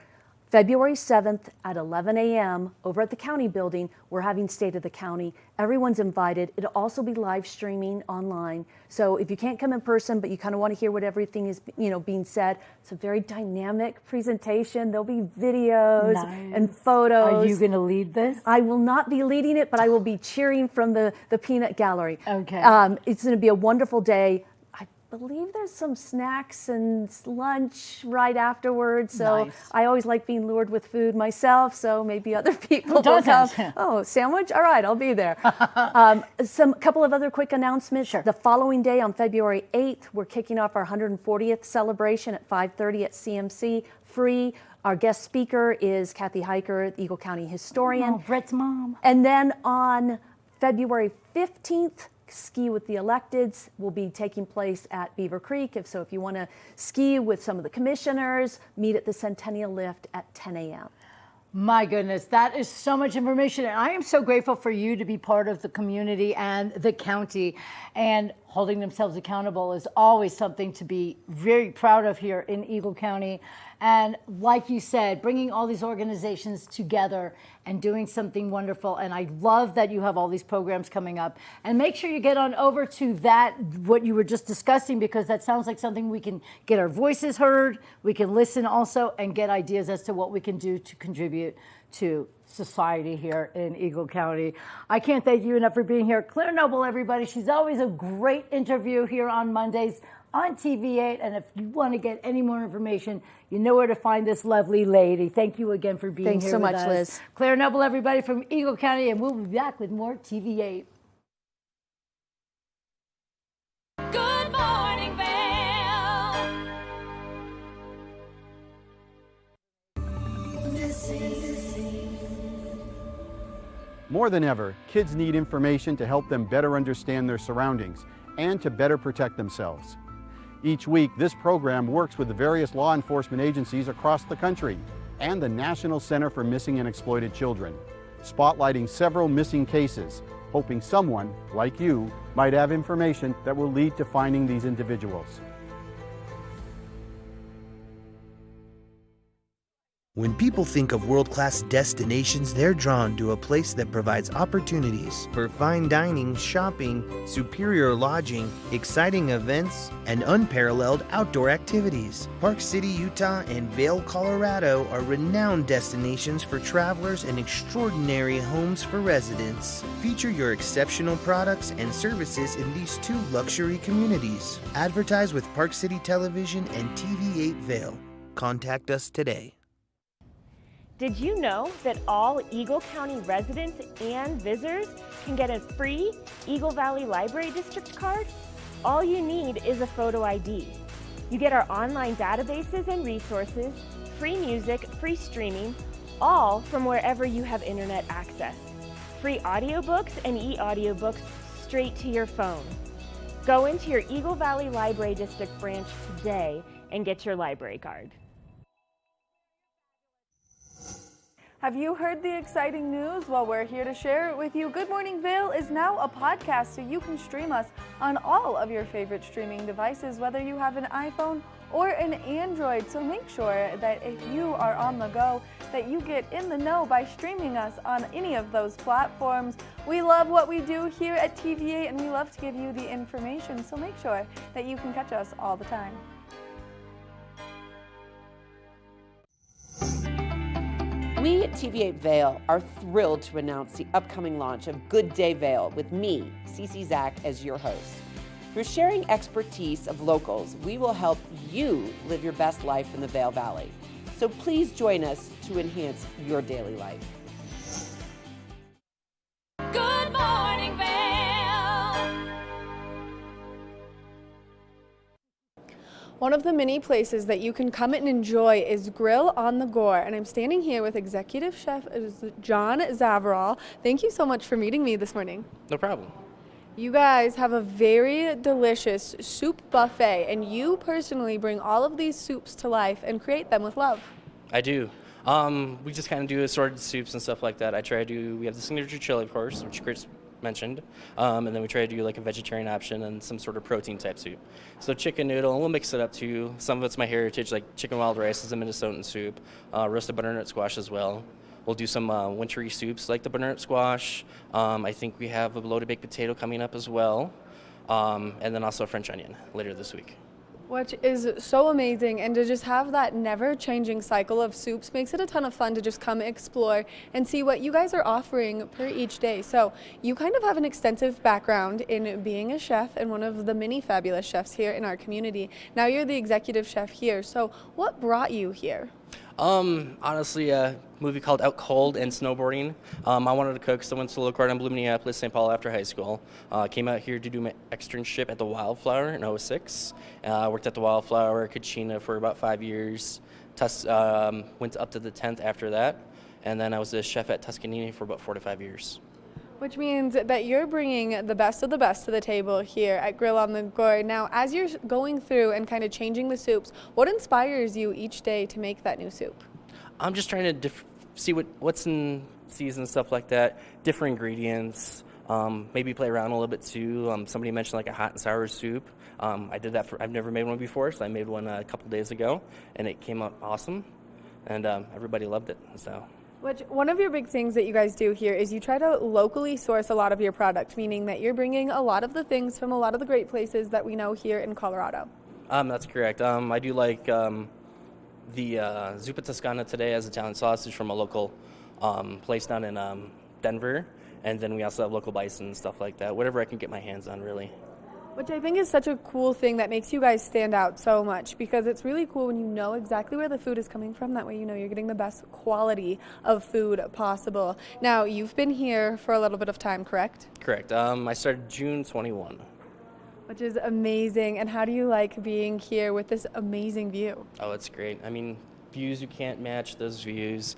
February 7th at 11 a.m. over at the county building, we're having State of the County. Everyone's invited. It'll also be live streaming online. So if you can't come in person, but you kind of want to hear what everything is, being said, it's a very dynamic presentation. There'll be videos and photos. Are you going to lead this? I will not be leading it, but I will be cheering from the peanut gallery. Okay. It's going to be a wonderful day. believe there's some snacks and lunch right afterwards. So Nice. I always like being lured with food myself. So maybe other people will doesn't? come. Oh, sandwich? All right, I'll be there. Couple of other quick announcements. Sure. The following day on February 8th, we're kicking off our 140th celebration at 5:30 at CMC, free. Our guest speaker is Kathy Hiker, the Eagle County historian. Oh, Brett's mom. And then on February 15th, Ski with the Electeds will be taking place at Beaver Creek. If you want to ski with some of the commissioners, meet at the Centennial Lift at 10 a.m. My goodness, that is so much information. And I am so grateful for you to be part of the community and the county. And holding themselves accountable is always something to be very proud of here in Eagle County. And like you said, bringing all these organizations together and doing something wonderful. And I love that you have all these programs coming up. And make sure you get on over to that, what you were just discussing, because that sounds like something we can get our voices heard, we can listen also, and get ideas as to what we can do to contribute to society here in Eagle County. I can't thank you enough for being here. Claire Noble, everybody. She's always a great interview here on Mondays on TV8. And if you want to get any more information, you know where to find this lovely lady. Thank you again for being Thanks here so with much, us. Liz. Claire Noble, everybody, from Eagle County, and we'll be back with more TV8. Good morning, Vail. More than ever, kids need information to help them better understand their surroundings and to better protect themselves. Each week, this program works with the various law enforcement agencies across the country and the National Center for Missing and Exploited Children, spotlighting several missing cases, hoping someone, like you, might have information that will lead to finding these individuals. When people think of world-class destinations, they're drawn to a place that provides opportunities for fine dining, shopping, superior lodging, exciting events, and unparalleled outdoor activities. Park City, Utah, and Vail, Colorado are renowned destinations for travelers and extraordinary homes for residents. Feature your exceptional products and services in these two luxury communities. Advertise with Park City Television and TV8 Vail. Contact us today. Did you know that all Eagle County residents and visitors can get a free Eagle Valley Library District card? All you need is a photo ID. You get our online databases and resources, free music, free streaming, all from wherever you have internet access. Free audiobooks and e-audiobooks straight to your phone. Go into your Eagle Valley Library District branch today and get your library card. Have you heard the exciting news? Well, we're here to share it with you. Good Morning Vail is now a podcast, so you can stream us on all of your favorite streaming devices, whether you have an iPhone or an Android. So make sure that if you are on the go, that you get in the know by streaming us on any of those platforms. We love what we do here at TVA, and we love to give you the information, so make sure that you can catch us all the time. We at TVA Vail are thrilled to announce the upcoming launch of Good Day Vail with me, Cece Zach, as your host. Through sharing expertise of locals, we will help you live your best life in the Vail Valley. So please join us to enhance your daily life. Good morning, Vail. One of the many places that you can come and enjoy is Grill on the Gore, and I'm standing here with Executive Chef John Zovoral. Thank you so much for meeting me this morning. No problem. You guys have a very delicious soup buffet, and you personally bring all of these soups to life and create them with love. I do. We just kind of do assorted soups and stuff like that. We have the signature chili, of course, which Chris mentioned, and then we try to do like a vegetarian option and some sort of protein type soup. So chicken noodle, and we'll mix it up too. Some of it's my heritage, like chicken wild rice is a Minnesotan soup, roasted butternut squash as well. We'll do some wintry soups like the butternut squash. I think we have a loaded baked potato coming up as well, and then also a French onion later this week. Which is so amazing, and to just have that never-changing cycle of soups makes it a ton of fun to just come explore and see what you guys are offering per each day. So you kind of have an extensive background in being a chef and one of the many fabulous chefs here in our community. Now you're the executive chef here. So what brought you here? Honestly, a movie called Out Cold and snowboarding. I wanted to cook, so I went to the local garden in Blue, Minneapolis, St. Paul after high school. Came out here to do my externship at the Wildflower in 2006. Worked at the Wildflower, Kachina for about 5 years. Went up to the 10th after that. And then I was a chef at Tuscanini for about 4 to 5 years. Which means that you're bringing the best of the best to the table here at Grill On The Gore. Now, as you're going through and kind of changing the soups, what inspires you each day to make that new soup? I'm just trying to see what's in season, stuff like that, different ingredients, maybe play around a little bit too. Somebody mentioned like a hot and sour soup. I did that I've never made one before, so I made one a couple days ago, and it came out awesome, and everybody loved it, so. One of your big things that you guys do here is you try to locally source a lot of your product, meaning that you're bringing a lot of the things from a lot of the great places that we know here in Colorado. That's correct. I do like the Zuppa Toscana today as Italian sausage from a local place down in Denver, and then we also have local bison and stuff like that, whatever I can get my hands on, really. Which I think is such a cool thing that makes you guys stand out so much, because it's really cool when you know exactly where the food is coming from. That way you know you're getting the best quality of food possible. Now, you've been here for a little bit of time, correct? Correct. I started June 21. Which is amazing. And how do you like being here with this amazing view? Oh, it's great. I mean, views, you can't match those views.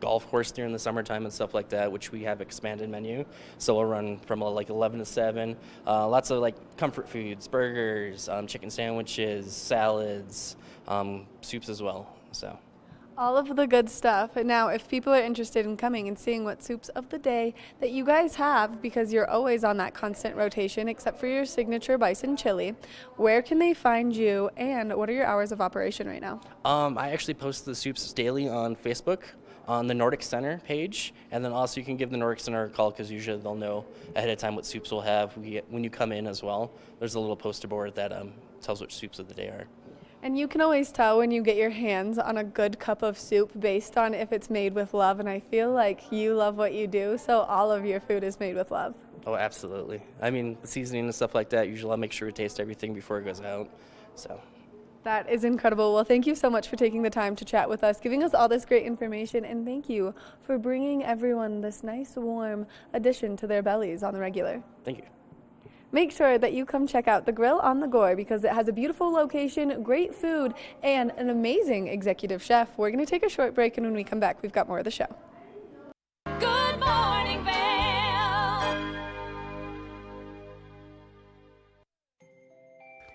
Golf course during the summertime and stuff like that, which we have expanded menu. So we'll run from like 11 to 7. Lots of like comfort foods, burgers, chicken sandwiches, salads, soups as well. So. All of the good stuff. And now, if people are interested in coming and seeing what soups of the day that you guys have, because you're always on that constant rotation, except for your signature bison chili, where can they find you, and what are your hours of operation right now? I actually post the soups daily on Facebook, on the Nordic Center page, and then also you can give the Nordic Center a call, because usually they'll know ahead of time what soups we'll have when you come in as well. There's a little poster board that tells which soups of the day are. And you can always tell when you get your hands on a good cup of soup based on if it's made with love, and I feel like you love what you do, so all of your food is made with love. Oh, absolutely. I mean, the seasoning and stuff like that, usually I'll make sure to taste everything before it goes out, so. That is incredible. Well, thank you so much for taking the time to chat with us, giving us all this great information, and thank you for bringing everyone this nice, warm addition to their bellies on the regular. Thank you. Make sure that you come check out the Grill on the Gore, because it has a beautiful location, great food, and an amazing executive chef. We're going to take a short break, and when we come back, we've got more of the show. Good morning, Vail.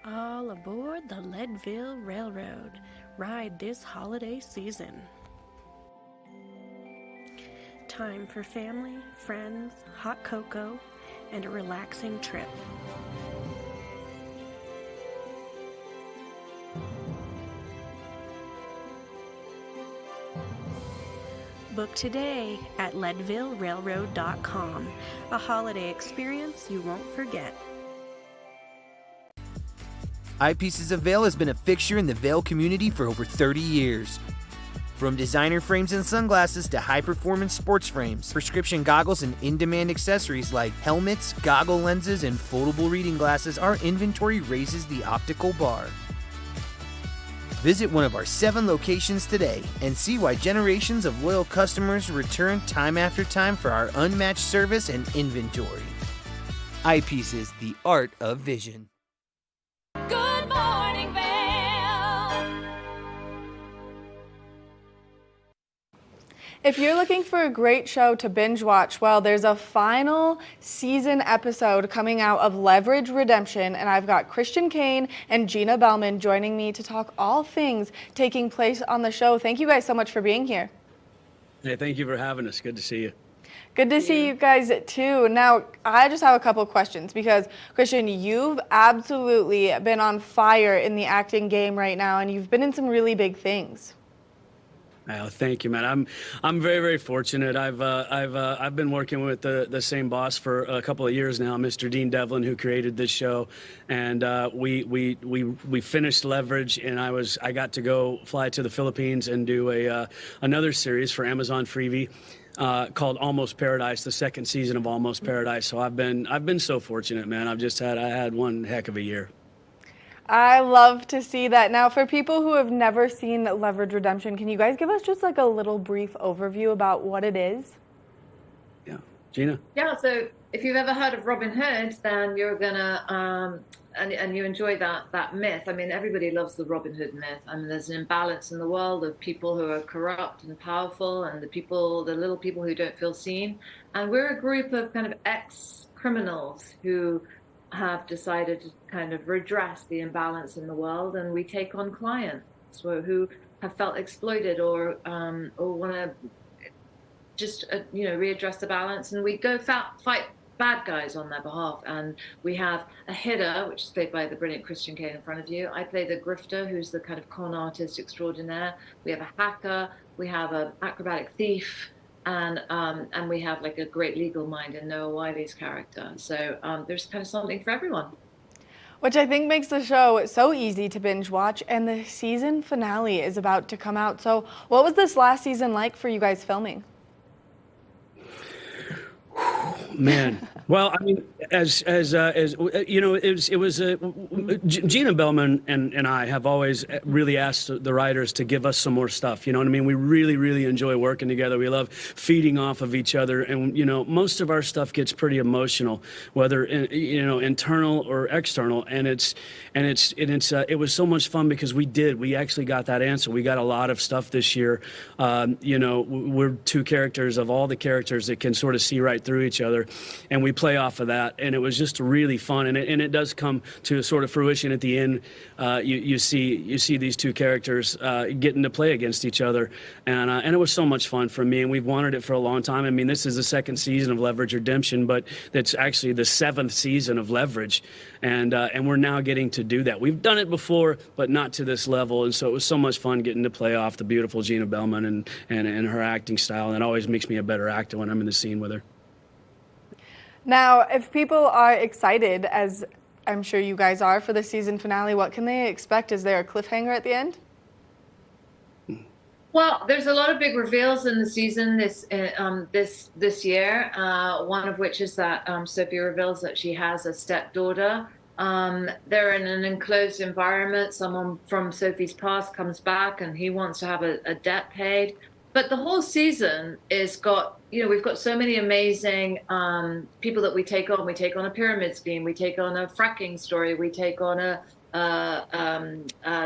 All aboard the Leadville Railroad. Ride this holiday season. Time for family, friends, hot cocoa, and a relaxing trip. Book today at leadvillerailroad.com. A holiday experience you won't forget. Eyepieces of Vail has been a fixture in the Vail community for over 30 years. From designer frames and sunglasses to high-performance sports frames, prescription goggles, and in-demand accessories like helmets, goggle lenses, and foldable reading glasses, our inventory raises the optical bar. Visit one of our 7 locations today and see why generations of loyal customers return time after time for our unmatched service and inventory. Eyepieces, the art of vision. Good morning, Vail. If you're looking for a great show to binge watch, well, there's a final season episode coming out of Leverage Redemption, and I've got Christian Kane and Gina Bellman joining me to talk all things taking place on the show. Thank you guys so much for being here. Hey, thank you for having us. Good to see you. Good to see you guys too. Now, I just have a couple of questions, because Christian, you've absolutely been on fire in the acting game right now, and you've been in some really big things. Oh, thank you, man. I'm very, very fortunate. I've been working with the same boss for a couple of years now, Mr. Dean Devlin, who created this show, and we finished Leverage, and I got to go fly to the Philippines and do another series for Amazon Freevee called Almost Paradise, the second season of Almost Paradise. So I've been so fortunate, man. I had one heck of a year. I love to see that. Now, for people who have never seen Leverage Redemption, can you guys give us just like a little brief overview about what it is? Yeah, Gina? Yeah, so if you've ever heard of Robin Hood, then you're gonna, and you enjoy that myth. I mean, everybody loves the Robin Hood myth. I mean, there's an imbalance in the world of people who are corrupt and powerful and the little people who don't feel seen. And we're a group of kind of ex-criminals who have decided to kind of redress the imbalance in the world, and we take on clients who have felt exploited or want to just readdress the balance, and we go fight bad guys on their behalf. And we have a hitter, which is played by the brilliant Christian Kane in front of you. I play the grifter, who's the kind of con artist extraordinaire. We have a hacker, we have an acrobatic thief, and we have like a great legal mind in Noah Wiley's character. So there's kind of something for everyone. Which I think makes the show so easy to binge watch, and the season finale is about to come out. So what was this last season like for you guys filming? Man, well, I mean, as you know, it was Gina Bellman and I have always really asked the writers to give us some more stuff. You know what I mean? We really, really enjoy working together. We love feeding off of each other, and most of our stuff gets pretty emotional, whether internal or external. And it was so much fun because we actually got that answer. We got a lot of stuff this year. We're two characters of all the characters that can sort of see right through each other, and we play off of that, and it was just really fun, and it does come to sort of fruition at the end. You see these two characters getting to play against each other, and it was so much fun for me, and we've wanted it for a long time. I mean, this is the second season of Leverage Redemption, but that's actually the 7th season of Leverage, and we're now getting to do that. We've done it before, but not to this level, and so it was so much fun getting to play off the beautiful Gina Bellman and her acting style, and it always makes me a better actor when I'm in the scene with her. Now, if people are excited, as I'm sure you guys are, for the season finale, what can they expect? Is there a cliffhanger at the end? Well, there's a lot of big reveals in the season this year. One of which is that Sophie reveals that she has a stepdaughter. They're in an enclosed environment. Someone from Sophie's past comes back, and he wants to have a debt paid. But the whole season we've got so many amazing people that we take on. We take on a pyramid scheme. We take on a fracking story. We take on a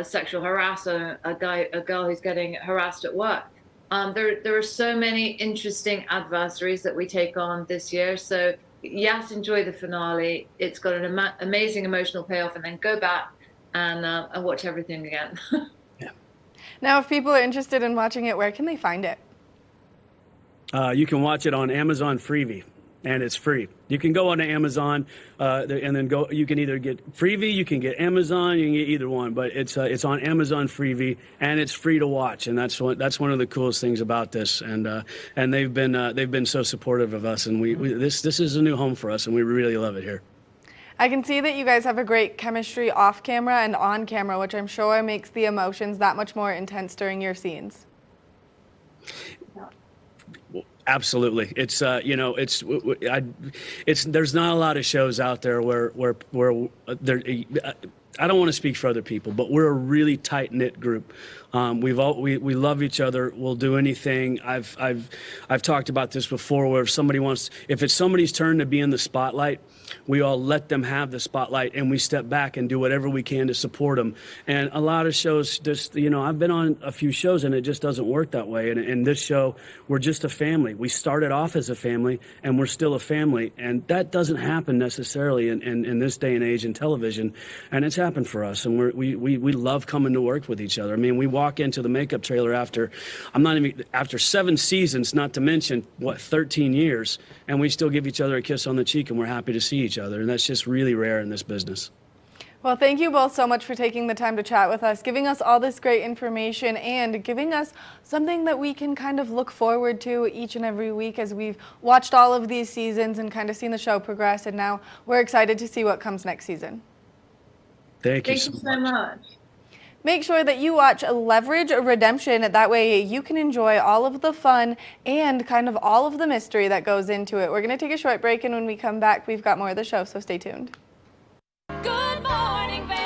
sexual harasser, a girl who's getting harassed at work. There are so many interesting adversaries that we take on this year. So yes, enjoy the finale. It's got an amazing emotional payoff, and then go back and watch everything again. Now, if people are interested in watching it, where can they find it? You can watch it on Amazon Freevee, and it's free. You can go on to Amazon and then go. You can either get Freevee, you can get Amazon, you can get either one. But it's on Amazon Freevee, and it's free to watch. And that's one of the coolest things about this. And they've been so supportive of us, and this is a new home for us, and we really love it here. I can see that you guys have a great chemistry off camera and on camera, which I'm sure makes the emotions that much more intense during your scenes. Absolutely. It's there's not a lot of shows out there where there. I don't want to speak for other people, but we're a really tight knit group. We love each other. We'll do anything. I've talked about this before, where if it's somebody's turn to be in the spotlight, we all let them have the spotlight, and we step back and do whatever we can to support them. And a lot of shows just, I've been on a few shows, and it just doesn't work that way. And in this show, we're just a family. We started off as a family, and we're still a family. And that doesn't happen necessarily in this day and age in television. And it's happened for us. And we love coming to work with each other. I mean, we walk into the makeup trailer after 7 seasons, not to mention 13 years, and we still give each other a kiss on the cheek, and we're happy to see each other. And that's just really rare in this business. Well, thank you both so much for taking the time to chat with us, giving us all this great information and giving us something that we can kind of look forward to each and every week as we've watched all of these seasons and kind of seen the show progress, and now we're excited to see what comes next season. Thank you so much. Make sure that you watch Leverage Redemption. That way you can enjoy all of the fun and kind of all of the mystery that goes into it. We're going to take a short break, and when we come back, we've got more of the show, so stay tuned. Good morning, Vail.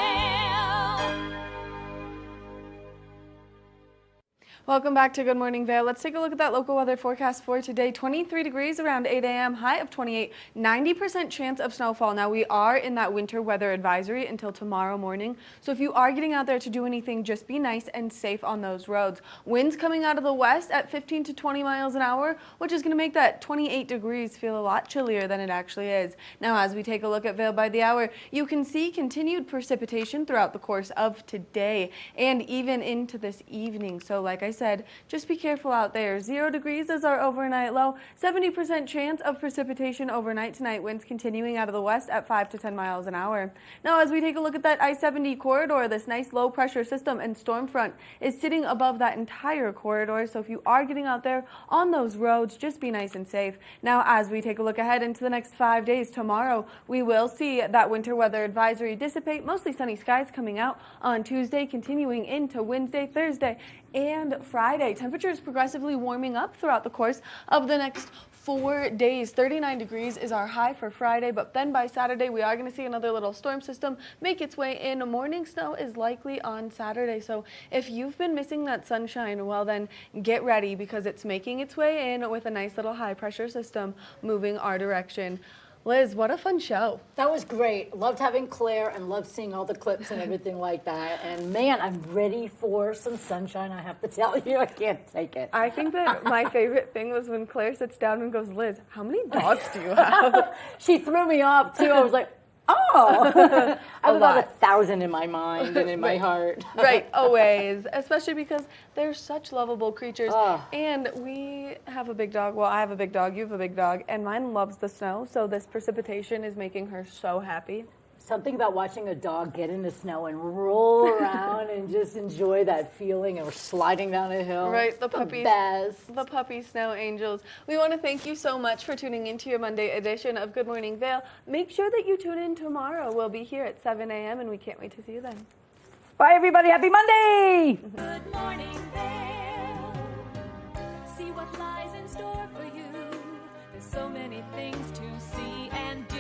Welcome back to Good Morning Vail. Let's take a look at that local weather forecast for today. 23 degrees around 8 a.m., high of 28, 90% chance of snowfall. Now we are in that winter weather advisory until tomorrow morning. So if you are getting out there to do anything, just be nice and safe on those roads. Winds coming out of the west at 15 to 20 miles an hour, which is going to make that 28 degrees feel a lot chillier than it actually is. Now as we take a look at Vail by the hour, you can see continued precipitation throughout the course of today and even into this evening. So like I said, just be careful out there. 0 degrees is our overnight low. 70% chance of precipitation overnight tonight. Winds continuing out of the west at 5 to 10 miles an hour. Now, as we take a look at that I-70 corridor, this nice low pressure system and storm front is sitting above that entire corridor. So if you are getting out there on those roads, just be nice and safe. Now, as we take a look ahead into the next 5 days, tomorrow we will see that winter weather advisory dissipate. Mostly sunny skies coming out on Tuesday, continuing into Wednesday, Thursday, and Friday. Temperatures progressively warming up throughout the course of the next 4 days. 39 degrees is our high for Friday, but then by Saturday we are going to see another little storm system make its way in. Morning snow is likely on Saturday, so if you've been missing that sunshine, well then get ready, because it's making its way in with a nice little high pressure system moving our direction. Liz, what a fun show. That was great. Loved having Claire and loved seeing all the clips and everything like that. And man, I'm ready for some sunshine, I have to tell you. I can't take it. I think that my favorite thing was when Claire sits down and goes, Liz, how many dogs do you have? She threw me off too. I was like, oh, I have about 1,000 in my mind and in my heart. Right, always, especially because they're such lovable creatures. And we have a big dog. Well, I have a big dog, you have a big dog, and mine loves the snow, so this precipitation is making her so happy. Something about watching a dog get in the snow and roll around and just enjoy that feeling of sliding down a hill. Right, the puppies. Best. The puppy snow angels. We want to thank you so much for tuning into your Monday edition of Good Morning Vail. Make sure that you tune in tomorrow. We'll be here at 7 a.m. and we can't wait to see you then. Bye, everybody. Happy Monday. Good morning, Vail. See what lies in store for you. There's so many things to see and do.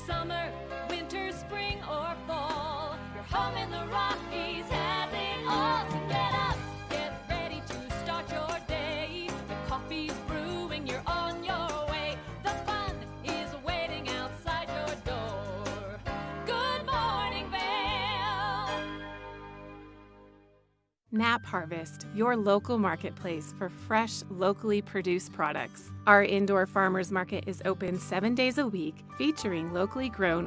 Summer, winter, spring, or fall. Your home in the Rockies has it all. So get up, get ready to start your day. The coffee's brewing, you're on your way. The fun is waiting outside your door. Good morning, Vail. Nap Harvest, your local marketplace for fresh, locally produced products. Our indoor farmers market is open 7 days a week, featuring locally grown